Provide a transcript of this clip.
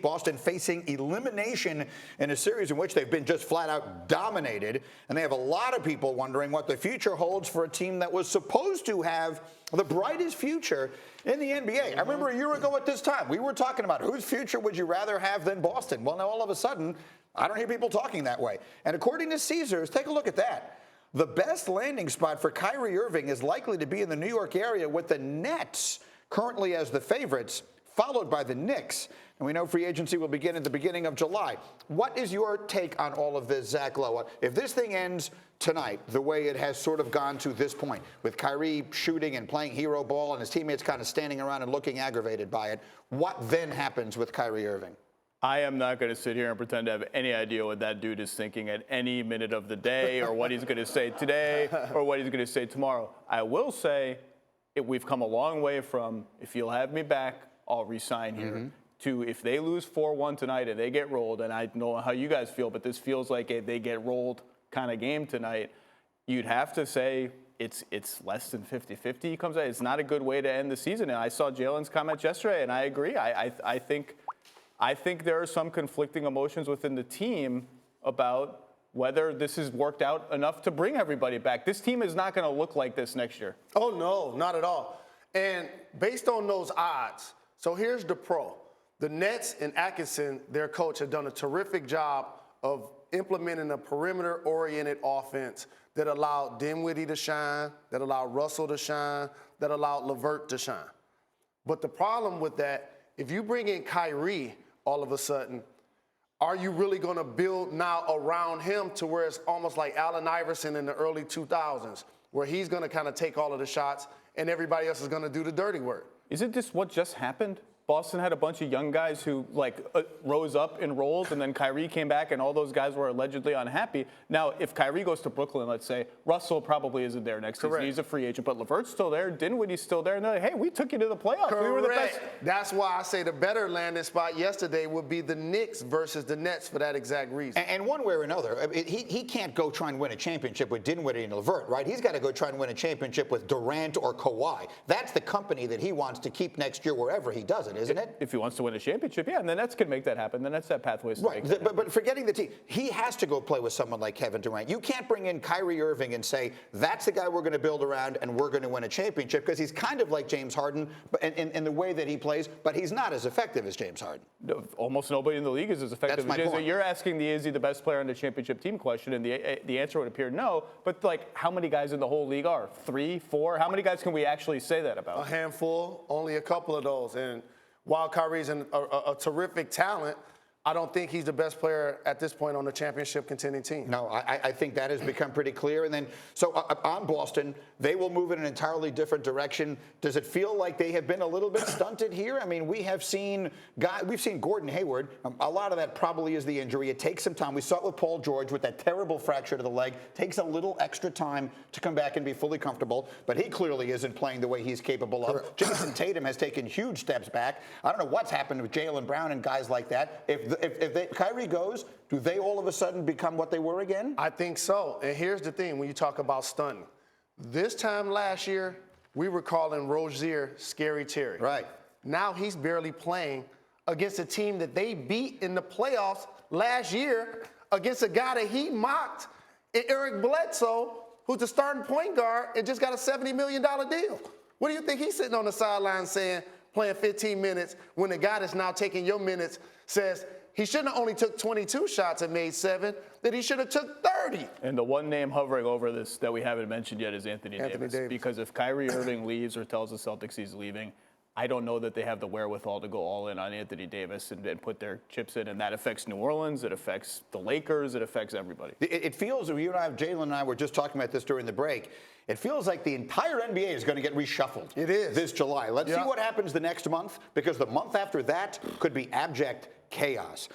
Boston facing elimination in a series in which they've been just flat out dominated. And they have a lot of people wondering what the future holds for a team that was supposed to have the brightest future in the NBA. I remember a year ago at this time, we were talking about whose future would you rather have than Boston? Well, now all of a sudden, I don't hear people talking that way. And according to Caesars, take a look at that. The best landing spot for Kyrie Irving is likely to be in the New York area, with the Nets currently as the favorites, followed by the Knicks. And we know free agency will begin at the beginning of July. What is your take on all of this, Zach Lowe? If this thing ends tonight, the way it has sort of gone to this point, with Kyrie shooting and playing hero ball and his teammates kind of standing around and looking aggravated by it, what then happens with Kyrie Irving? I am not going to sit here and pretend to have any idea what that dude is thinking at any minute of the day, or what he's going to say today, or what he's going to say tomorrow. I will say we've come a long way from, if you'll have me back, I'll resign here, to if they lose 4-1 tonight and they get rolled, and I don't know how you guys feel, but this feels like a they get rolled kind of game tonight, you'd have to say it's less than 50-50 he comes out. It's not a good way to end the season. And I saw Jalen's comments yesterday, and I agree. I think there are some conflicting emotions within the team about whether this has worked out enough to bring everybody back. This team is not going to look like this next year. Oh, no, not at all. And based on those odds, so here's the pro. The Nets and Atkinson, their coach, have done a terrific job of implementing a perimeter-oriented offense that allowed Dinwiddie to shine, that allowed Russell to shine, that allowed LeVert to shine. But the problem with that, if you bring in Kyrie all of a sudden, are you really going to build now around him to where it's almost like Allen Iverson in the early 2000s, where he's going to kind of take all of the shots and everybody else is going to do the dirty work? Isn't this what just happened? Boston had a bunch of young guys who rose up in roles, and then Kyrie came back, and all those guys were allegedly unhappy. Now, if Kyrie goes to Brooklyn, let's say, Russell probably isn't there next season. He's a free agent, but LeVert's still there. Dinwiddie's still there. And they're like, hey, we took you to the playoffs. Correct. We were the best. That's why I say the better landing spot yesterday would be the Knicks versus the Nets for that exact reason. And one way or another, he can't go try and win a championship with Dinwiddie and LeVert, right? He's got to go try and win a championship with Durant or Kawhi. That's the company that he wants to keep next year wherever he does it, isn't it? If he wants to win a championship, yeah, and the Nets can make that happen. The Nets have pathways to right. make that happen. But forgetting the team, he has to go play with someone like Kevin Durant. You can't bring in Kyrie Irving and say, that's the guy we're going to build around and we're going to win a championship, because he's kind of like James Harden in the way that he plays, but he's not as effective as James Harden. Almost nobody in the league is as effective That's as James. my point. You're asking is he the best player on the championship team question, and the answer would appear no. But, how many guys in the whole league are? 3, 4? How many guys can we actually say that about? A handful, only a couple of those. And while Kyrie's a terrific talent, I don't think he's the best player at this point on the championship contending team. No, I think that has become pretty clear. And then, so on Boston, they will move in an entirely different direction. Does it feel like they have been a little bit stunted here? I mean, we've seen Gordon Hayward. A lot of that probably is the injury. It takes some time. We saw it with Paul George with that terrible fracture to the leg. Takes a little extra time to come back and be fully comfortable. But he clearly isn't playing the way he's capable of. Correct. Jason Tatum has taken huge steps back. I don't know what's happened with Jaylen Brown and guys like that. If Kyrie goes, do they all of a sudden become what they were again? I think so. And here's the thing when you talk about stunting. This time last year, we were calling Rozier Scary Terry. Right. Now he's barely playing against a team that they beat in the playoffs last year against a guy that he mocked, Eric Bledsoe, who's the starting point guard and just got a $70 million deal. What do you think he's sitting on the sideline saying, playing 15 minutes, when the guy that's now taking your minutes says he shouldn't have only took 22 shots and made 7, that he should have took 30. And the one name hovering over this that we haven't mentioned yet is Anthony Davis. Because if Kyrie Irving leaves or tells the Celtics he's leaving, I don't know that they have the wherewithal to go all in on Anthony Davis and put their chips in. And that affects New Orleans. It affects the Lakers. It affects everybody. It feels, you and I, Jalen and I were just talking about this during the break. It feels like the entire NBA is going to get reshuffled. It is. This July. Let's see what happens the next month, because the month after that could be abject chaos.